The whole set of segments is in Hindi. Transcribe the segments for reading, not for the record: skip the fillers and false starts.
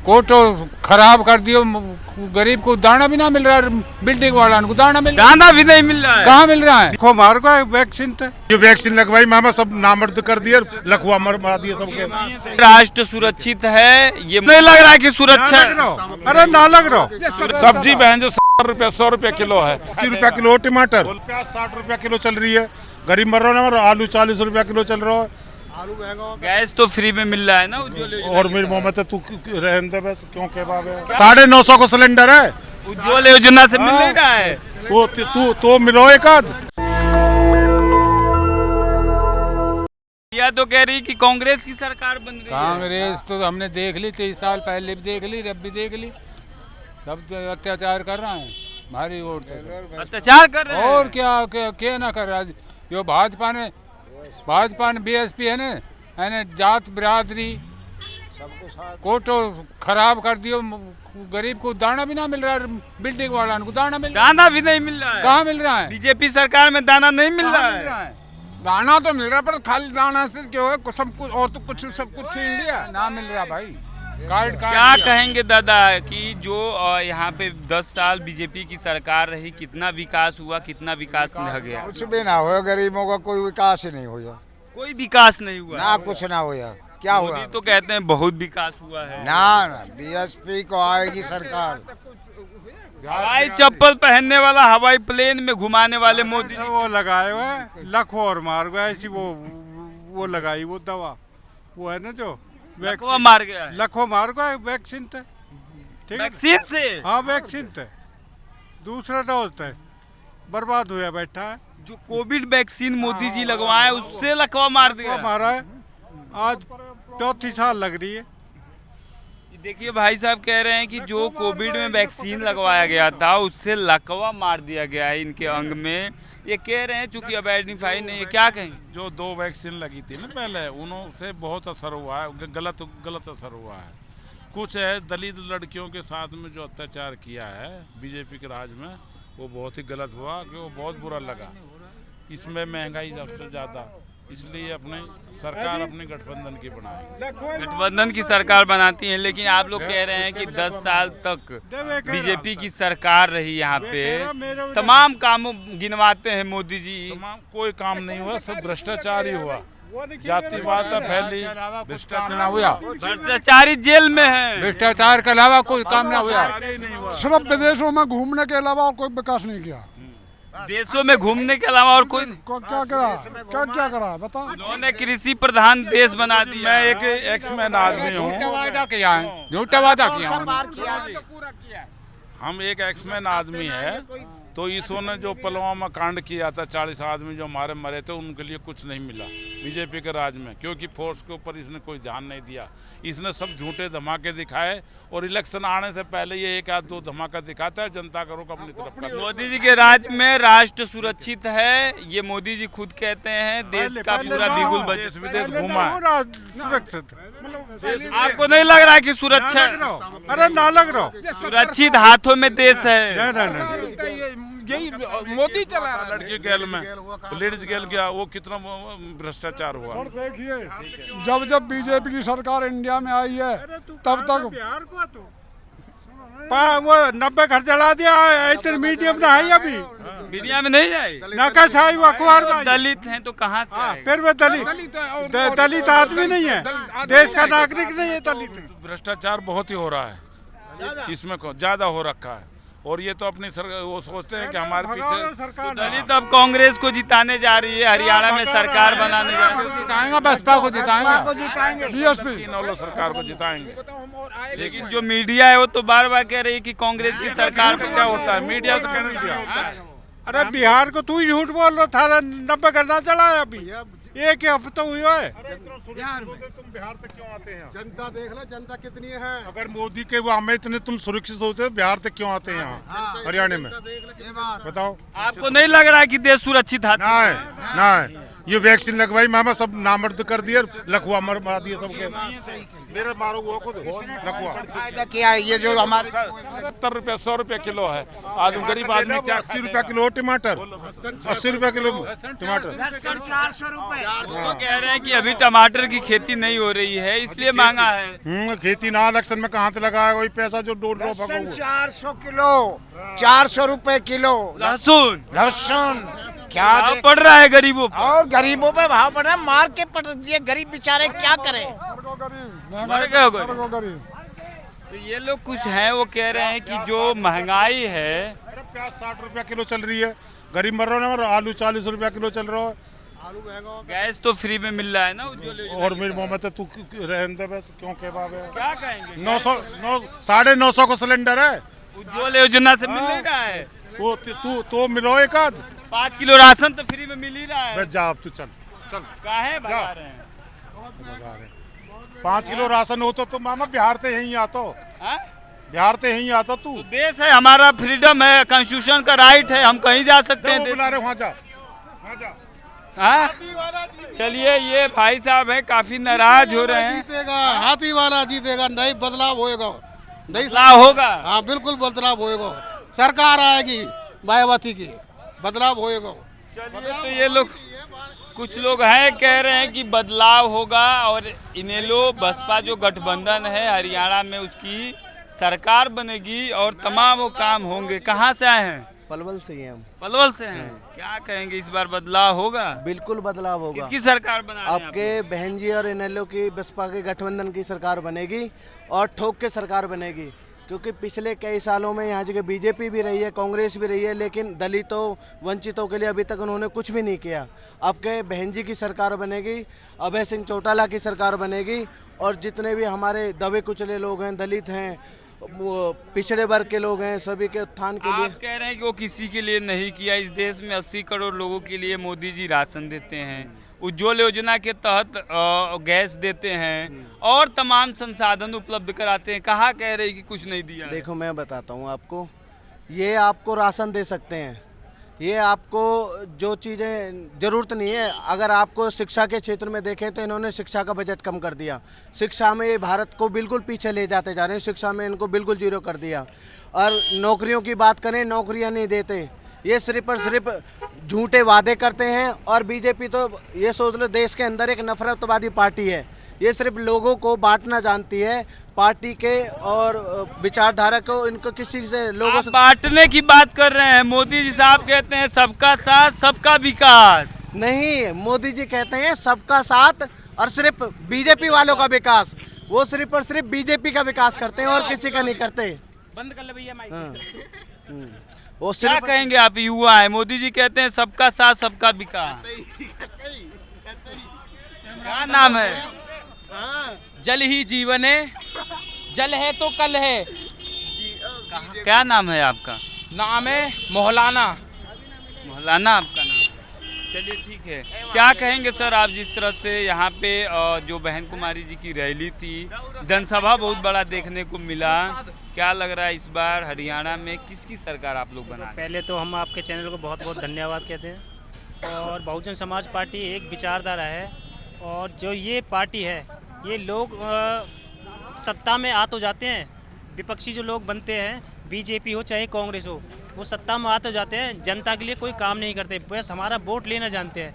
कोटो खराब कर दियो, गरीब को दाना भी ना मिल रहा है, बिल्डिंग वाला को दाना दाना भी नहीं मिल रहा है। कहाँ मिल रहा है? देखो मार को वैक्सीन थे, जो वैक्सीन लगवाई मामा सब नामर्द कर दिए, लखवा मार दिए सबके। राष्ट्र सुरक्षित है, ये नहीं लग रहा है कि सुरक्षा। अरे ना लग रहा। सब्जी बहन जो 100 रुपया किलो है, 80 रुपया किलो टमाटर, प्याज 60 रुपया किलो चल रही है, गरीब मर रहा है। आलू 40 रुपया किलो चल रहा है। गैस तो फ्री में मिल रहा है ना उज्ज्वल योजना। और मेरी मोहम्मद तू रहने दे बस, क्यों केबाब है? 950 का सिलेंडर है, उज्ज्वल योजना से मिल नहीं रहा है। वो तू तो मिलो एक आध। या तो कह रही कि कांग्रेस की सरकार बन रही है। कांग्रेस तो हमने देख ली, 23 साल पहले भी देख ली, अब भी देख ली, सब तो अत्याचार कर रहा है हमारी ओर से, अत्याचार कर रहे हैं। और क्या ना कर रहा है। जो भाजपा ने बीएसपी है ना, जात बिरादरी कोटो खराब कर दियो, गरीब को दाना भी ना मिल रहा है, बिल्डिंग वाला को दाना भी नहीं मिल रहा है। कहाँ मिल रहा है? बीजेपी सरकार में दाना नहीं मिल रहा है। दाना तो मिल रहा है, पर खाली दाना से क्यों है? सब कुछ और तो कुछ सब कुछ छीन लिया, ना मिल रहा भाई। क्या कहेंगे दादा कि जो यहाँ पे 10 साल बीजेपी की सरकार रही, कितना विकास हुआ, कितना विकास न गया? कुछ भी ना हो, गरीबों का कोई विकास ही नहीं हो, कोई विकास नहीं हुआ ना कुछ ना हो। क्या हुआ? तो कहते हैं बहुत विकास हुआ है। ना बीएसपी को आएगी सरकार। हवाई चप्पल पहनने वाला, हवाई प्लेन में घुमाने वाले मोदी जी। वो लगाए हुए लखो और मार गया ऐसी, वो लगाई वो दवा, वो है ना जो लखवा मार गया है। लखो मार गया वैक्सीन थे, ठीक है? वैक्सीन से? हाँ वैक्सीन थे, दूसरा डोज थे, बर्बाद हुआ बैठा है। जो कोविड वैक्सीन मोदी जी लगवाए उससे लकवा मार दिया। मारा है, आज 4थी साल लग रही है। देखिए भाई साहब कह रहे हैं कि जो कोविड में वैक्सीन लगवाया गया था उससे लकवा मार दिया गया है इनके अंग में। ये कह रहे हैं चूंकि अब आइडेंटिफाई नहीं है, क्या कहें? जो 2 वैक्सीन लगी थी ना पहले, उनसे बहुत असर हुआ है, गलत असर हुआ है। कुछ है दलित लड़कियों के साथ में जो अत्याचार किया है बीजेपी के राज में, वो बहुत ही गलत हुआ, कि वो बहुत बुरा लगा। इसमें महंगाई सबसे ज़्यादा, इसलिए अपने सरकार अपने गठबंधन की बनाए, गठबंधन की सरकार बनाती है। लेकिन आप लोग कह रहे हैं कि 10 साल तक बीजेपी की सरकार रही, यहाँ पे तमाम काम गिनवाते हैं मोदी जी। तमाम कोई काम नहीं हुआ, सब भ्रष्टाचार ही हुआ, जातिवाद फैली, भ्रष्टाचार हुआ, भ्रष्टाचारी जेल में है। भ्रष्टाचार के अलावा कोई काम ना हुआ। सिर्फ विदेशों में घूमने के अलावा और कोई विकास नहीं किया। देशों में घूमने के अलावा और कोई क्या करा बता। उन्होंने कृषि प्रधान देश बना दिया। मैं एक एक्समैन आदमी हूँ, झूठा वादा किया है, झूठा वादा किया। हम एक एक्समैन आदमी है, तो इसने जो पुलवामा कांड किया था, 40 आदमी जो हमारे मरे थे, उनके लिए कुछ नहीं मिला बीजेपी के राज में, क्योंकि फोर्स के ऊपर इसने कोई ध्यान नहीं दिया। इसने सब झूठे धमाके दिखाए, और इलेक्शन आने से पहले ये 1 या 2 धमाका दिखाता है, जनता का रुख अपनी तरफ करता है। मोदी जी के राज में राष्ट्र सुरक्षित है, ये मोदी जी खुद कहते हैं। देश का पूरा बिगुल देश विदेश घूमा है। सुरक्षित आपको नहीं लग रहा है कि सुरक्षा? अरे ना लग रहा, सुरक्षित हाथों में देश है। यही मोदी चला रहा है। लड़की गेल में लेडीज गेल गया, वो कितना भ्रष्टाचार हुआ। जब बीजेपी की सरकार इंडिया में आई है, तब तक वो 90 घर जला दिया, इतने मीडियम ना है अभी, मीडिया में नहीं आई ना कैसा आई वो अखबार में। दलित हैं तो कहाँ से आए? फिर वो दलित आदमी नहीं है, देश का नागरिक नहीं है दलित। भ्रष्टाचार बहुत ही हो रहा है, इसमें ज्यादा हो रखा है, और ये तो अपनी वो सोचते हैं कि हमारे पीछे दलित अब कांग्रेस को जिताने जा रही है, हरियाणा में सरकार बनाने जा रही है। जिताएंगे, बसपा को जिताएंगे, बीएसपी सरकार को जिताएंगे। लेकिन जो मीडिया है वो तो बार बार कह रही है कि कांग्रेस की सरकार पे क्या होता है, मीडिया से कहने दिया। अरे बिहार को तू ही झूठ बोल रहा था, 90 घर ना चला है अभी, एक ही हफ्ता हुआ है। तुम बिहार तक क्यों आते हैं? जनता देख लो, जनता कितनी है। अगर मोदी के वो हमें इतने तुम सुरक्षित होते हो, बिहार तक क्यों आते हैं यहाँ हरियाणा में? बताओ। आपको नहीं लग रहा है कि देश सुरक्षित है? ना है ये वैक्सीन लगवाई मामा सब नामर्द कर दिए, लकवा मार दिए सबके। मेरे मारो वो खुद लकवा। फायदा क्या है ये जो हमारे 70 रुपये 100 रुपये किलो है। आज गरीब आदमी क्या 80 रुपया किलो टमाटर, 80 रुपया किलो टमाटर। 400 रुपए। वो कह रहे हैं कि अभी टमाटर की खेती नहीं हो रही है इसलिए महंगा है। खेती ना इलेक्शन में कहाँ से लगाया वही पैसा जो डोल रहा 400 किलो, 400 रुपए किलो लहसुन लहसुन। क्या भाव पड़ रहा है गरीबों पर। और गरीबों पे भाव बढ़ रहा है, मार के पट दिए गरीब बेचारे क्या करें। मर गए हो गरीब। गरीब तो ये लोग कुछ हैं वो कह रहे हैं कि जो महंगाई है, प्याज 60 रुपया किलो चल रही है, गरीब मर रहा है, आलू 40 रुपया किलो चल रहा है। गैस तो फ्री में मिल रहा है ना उज्ज्वला योजना। और मेरी मोहम्मद है तू रहने दे बस, क्यों के बाबे क्या कहेंगे? 950 का सिलेंडर है, उज्ज्वला योजना से मिल नहीं रहा है। तू तो मिलो एक आध 5 किलो राशन तो फ्री में मिल ही रहा है। बस जा अब तू चल चल। काहे भगा रहे हैं? 5 किलो राशन हो तो मामा बिहार से यहीं आता, हाँ? बिहार से यहीं आता तू। तो देश है हमारा, फ्रीडम है, कॉन्स्टिट्यूशन का राइट है, हम कहीं जा सकते हैं। बुला रहे वहाँ जा, वहाँ जा। हाँ? चलिए ये भाई साहब हैं काफी नाराज हो रहे हैं। जीतेगा, हाथी वाला जीतेगा, नई बदलाव होएगा, नई बदलाव होगा। हाँ बिल्कुल बदलाव होएगा, सरकार आएगी मायावती की, बदलाव होएगा। चलिए तो ये लोग कुछ लोग हैं कह रहे हैं कि बदलाव होगा और इनेलो बसपा जो गठबंधन है हरियाणा में उसकी सरकार बनेगी और तमाम वो काम होंगे। कहाँ से आए हैं? पलवल से ही हैं हम। पलवल से हैं। क्या कहेंगे इस बार बदलाव होगा? बिल्कुल बदलाव होगा। किसकी सरकार बना रहे हैं आपके बहन जी और इनेलो की बसपा के गठबंधन की सरकार बनेगी और ठोक के सरकार बनेगी, क्योंकि पिछले कई सालों में यहाँ जगह बीजेपी भी रही है, कांग्रेस भी रही है, लेकिन दलितों वंचितों के लिए अभी तक उन्होंने कुछ भी नहीं किया। अब के बहन जी की सरकार बनेगी, अभय सिंह चौटाला की सरकार बनेगी और जितने भी हमारे दबे कुचले लोग हैं, दलित हैं, वो पिछड़े वर्ग के लोग हैं, सभी के उत्थान के लिए। आप कह रहे हैं कि वो किसी के लिए नहीं किया। इस देश में 80 करोड़ लोगों के लिए मोदी जी राशन देते हैं, उज्ज्वला योजना के तहत गैस देते हैं और तमाम संसाधन उपलब्ध कराते हैं। कहाँ कह रहे हैं कि कुछ नहीं दिया? देखो मैं बताता हूँ आपको, ये आपको राशन दे सकते हैं, ये आपको जो चीज़ें ज़रूरत नहीं है। अगर आपको शिक्षा के क्षेत्र में देखें तो इन्होंने शिक्षा का बजट कम कर दिया, शिक्षा में ये भारत को बिल्कुल पीछे ले जाते जा रहे हैं, शिक्षा में इनको बिल्कुल जीरो कर दिया। और नौकरियों की बात करें, नौकरियां नहीं देते, ये सिर्फ और सिर्फ झूठे वादे करते हैं। और बीजेपी तो ये सोच लो देश के अंदर एक नफरतवादी पार्टी है, ये सिर्फ लोगों को बांटना जानती है, पार्टी के और विचारधारा को इनको किसी से लोगों से बांटने की बात कर रहे हैं। मोदी जी साहब कहते हैं सबका साथ सबका विकास। नहीं, मोदी जी कहते हैं सबका साथ और सिर्फ बीजेपी वालों का विकास। वो सिर्फ और सिर्फ बीजेपी का विकास करते हैं और किसी का नहीं करते। बंद कर ले भैया माइक। वो क्या सिर्फ कहेंगे आप? युवा है, मोदी जी कहते हैं सबका साथ सबका विकास। क्या नाम है? जल ही जीवन है, जल है तो कल है। क्या नाम है आपका? नाम है मौलाना। मौलाना आपका नाम? चलिए ठीक है। क्या कहेंगे सर आप, जिस तरह से यहाँ पे जो बहन कुमारी जी की रैली थी, जनसभा बहुत बड़ा देखने को मिला, क्या लग रहा है इस बार हरियाणा में किसकी सरकार आप लोग बना? पहले तो हम आपके चैनल को बहुत बहुत धन्यवाद कहते हैं। और बहुजन समाज पार्टी एक विचारधारा है और जो ये पार्टी है, ये लोग सत्ता में आ तो जाते हैं, विपक्षी जो लोग बनते हैं, बीजेपी हो चाहे कांग्रेस हो, वो सत्ता में आ तो जाते हैं, जनता के लिए कोई काम नहीं करते, बस हमारा वोट लेना जानते हैं,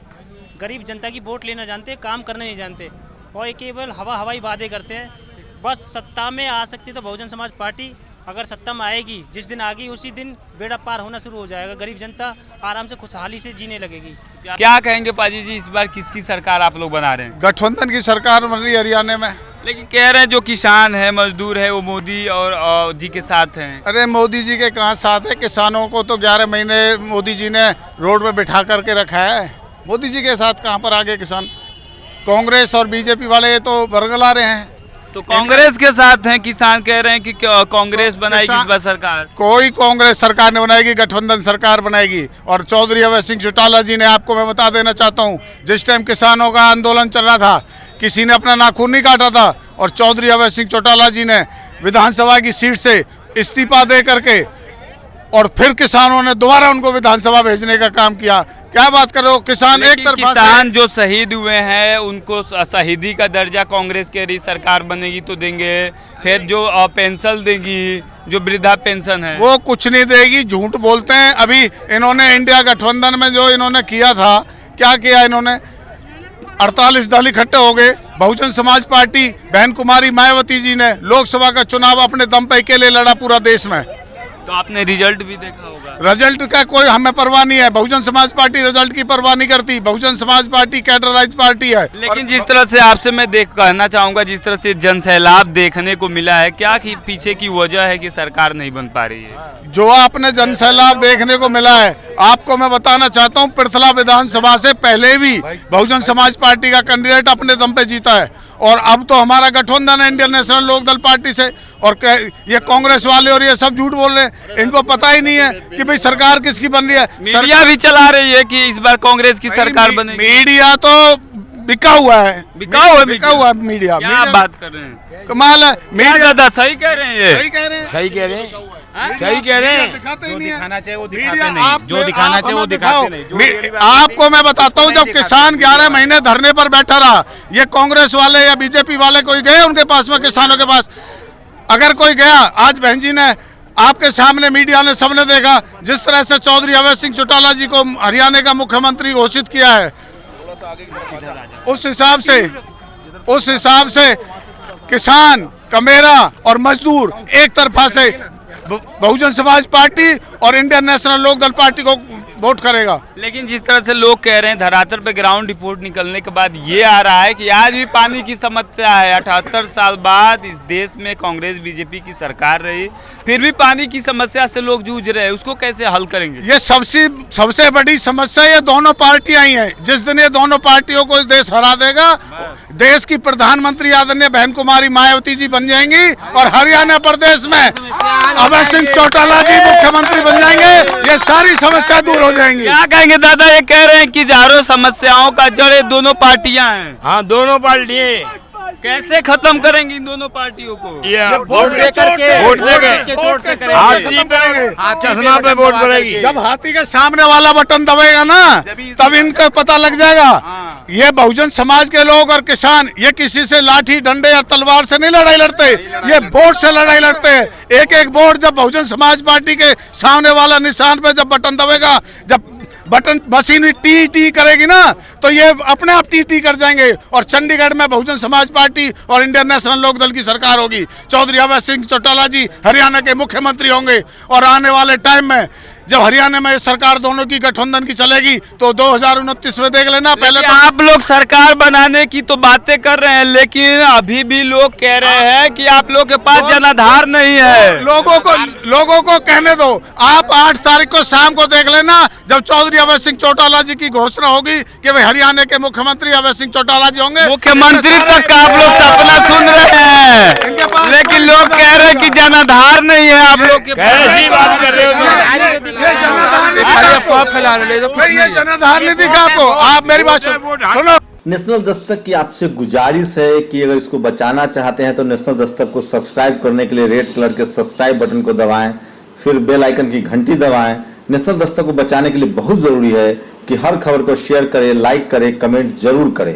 गरीब जनता की वोट लेना जानते हैं, काम करना नहीं जानते और ये केवल हवाई वादे करते हैं। बस सत्ता में आ सकती तो बहुजन समाज पार्टी अगर सत्ता में आएगी, जिस दिन आ गई उसी दिन बेड़ा पार होना शुरू हो जाएगा, गरीब जनता आराम से खुशहाली से जीने लगेगी। क्या कहेंगे पाजी जी, इस बार किसकी सरकार आप लोग बना रहे हैं? गठबंधन की सरकार बन रही है हरियाणा में। लेकिन कह रहे हैं जो किसान है, मजदूर है, वो मोदी और जी के साथ हैं। अरे मोदी जी के कहाँ साथ है? किसानों को तो 11 महीने मोदी जी ने रोड में बिठा करके रखा है, मोदी जी के साथ कहाँ पर आगे किसान? कांग्रेस और बीजेपी वाले तो बरगला रहे हैं। तो कांग्रेस के साथ हैं, किसान कह रहे हैं कि कांग्रेस बनाएगी इस बार सरकार। कोई कांग्रेस सरकार नहीं बनाएगी, गठबंधन सरकार बनाएगी। और चौधरी अभय सिंह चौटाला जी ने, आपको मैं बता देना चाहता हूँ, जिस टाइम किसानों का आंदोलन चल रहा था, किसी ने अपना नाखून नहीं काटा था और चौधरी अभय सिंह चौटाला जी ने विधानसभा की सीट से इस्तीफा दे करके और फिर किसानों ने दोबारा उनको विधानसभा भेजने का काम किया। क्या बात कर रहे हो, किसान एक तरफ किसान जो शहीद हुए हैं उनको शहीदी का दर्जा कांग्रेस के रही सरकार बनेगी तो देंगे, फिर जो पेंशन देगी, जो वृद्धा पेंशन है वो कुछ नहीं देगी, झूठ बोलते हैं। अभी इन्होंने इंडिया गठबंधन में जो इन्होंने किया था, क्या किया इन्होंने, 48 दल इकट्ठे हो गए। बहुजन समाज पार्टी बहन कुमारी मायावती जी ने लोकसभा का चुनाव अपने दम पे अकेले लड़ा पूरा देश में। तो आपने रिजल्ट भी देखा होगा। रिजल्ट का कोई हमें परवाह नहीं है, बहुजन समाज पार्टी रिजल्ट की परवाह नहीं करती। बहुजन समाज पार्टी कैडराइज पार्टी है। लेकिन जिस तरह से आपसे मैं कहना चाहूंगा, जिस तरह से जन सैलाब देखने को मिला है, क्या कि पीछे की वजह है कि सरकार नहीं बन पा रही है? जो आपने जन सैलाब देखने को मिला है, आपको मैं बताना चाहता हूं, पृथला विधानसभा से पहले भी बहुजन समाज पार्टी का कैंडिडेट अपने दम पे जीता है। और अब तो हमारा गठबंधन है इंडियन नेशनल लोकदल पार्टी से। और ये कांग्रेस वाले और ये सब झूठ बोल रहे हैं, इनको पता ही नहीं है कि भाई सरकार किसकी बन रही है। मीडिया भी चला रही है कि इस बार कांग्रेस की सरकार बनेगी। मीडिया तो बिका हुआ है, बिका हुआ है मीडिया। क्या बात कर रहे हैं, कमाल है। मीडिया सही कह रहे हैं, सही कह रहे हैं, सही कह रहे हैं, सही कह रहे हैं। जो दिखाना चाहिए वो दिखाते नहीं, जो दिखाना चाहिए वो दिखाते नहीं। आपको मैं बताता हूँ, जब किसान 11 महीने धरने पर बैठा रहा, ये कांग्रेस वाले या बीजेपी वाले कोई गए उनके पास में, किसानों के पास? अगर कोई गया, आज बहन जी ने आपके सामने, मीडिया ने, सबने देखा जिस तरह से चौधरी अवैध सिंह चौटाला जी को हरियाणा का मुख्यमंत्री घोषित किया है, उस हिसाब से किसान, कमेरा और मजदूर एक तरफा से बहुजन समाज पार्टी और इंडियन नेशनल लोकदल पार्टी को वोट करेगा। लेकिन जिस तरह से लोग कह रहे हैं, धरातल पे ग्राउंड रिपोर्ट निकलने के बाद ये आ रहा है कि आज भी पानी की समस्या है। 78 साल बाद इस देश में कांग्रेस बीजेपी की सरकार रही, फिर भी पानी की समस्या से लोग जूझ रहे हैं, उसको कैसे हल करेंगे? ये सबसे बड़ी समस्या ये दोनों पार्टियां ही हैं। जिस दिन ये दोनों पार्टियों को देश हरा देगा, देश की प्रधानमंत्री आदरणीय बहन कुमारी मायावती जी बन जाएंगी और हरियाणा प्रदेश में अवैध सिंह चौटाला जी मुख्यमंत्री बन जाएंगे। ये सारी समस्या दूर हो जाएंगी। क्या कहेंगे दादा, ये कह रहे हैं कि हजारों समस्याओं का जड़ दोनों पार्टियां हैं। हाँ, दोनों पार्टियां कैसे खत्म करेंगे इन दोनों पार्टियों को? वोट चश्मा पे वोट पड़ेगी। जब हाथी के सामने वाला बटन दबेगा ना, तब इनको पता लग जाएगा। ये बहुजन समाज के लोग और किसान ये किसी से लाठी, डंडे या तलवार से नहीं लड़ाई लड़ते, ये वोट से लड़ाई लड़ते हैं। एक एक वोट जब बहुजन समाज पार्टी के सामने वाला निशान पे जब बटन दबेगा, जब बटन मशीन टी टी करेगी ना, तो ये अपने आप टी टी कर जाएंगे। और चंडीगढ़ में बहुजन समाज पार्टी और इंडियन नेशनल लोकदल की सरकार होगी। चौधरी अवैध सिंह चौटाला जी हरियाणा के मुख्यमंत्री होंगे। और आने वाले टाइम में जब हरियाणा में सरकार दोनों की गठबंधन की चलेगी, तो 2029 में देख लेना। पहले तो आप लोग सरकार बनाने की तो बातें कर रहे हैं, लेकिन अभी भी लोग कह रहे हैं कि आप लोग के पास जनाधार नहीं है। लोगों को कहने दो। आप 8 तारीख को शाम को देख लेना, जब चौधरी अवैध सिंह चौटाला जी की घोषणा होगी कि भाई हरियाणा के मुख्यमंत्री अवैध सिंह चौटाला जी होंगे। मुख्यमंत्री तक आप लोग सपना सुन रहे हैं, लेकिन लोग कह रहे हैं कि जनाधार नहीं है। आप लोग कैसी बात कर रहे हो? ये जनाधार नहीं दिखा आपको। आप मेरी बात सुनो। नेशनल दस्तक की आपसे गुजारिश है कि अगर इसको बचाना चाहते हैं तो नेशनल दस्तक को सब्सक्राइब करने के लिए रेड कलर के सब्सक्राइब बटन को दबाएं, फिर बेल आइकन की घंटी दबाएं। नेशनल दस्तक को बचाने के लिए बहुत जरूरी है कि हर खबर को शेयर करें, लाइक करें, कमेंट जरूर करें।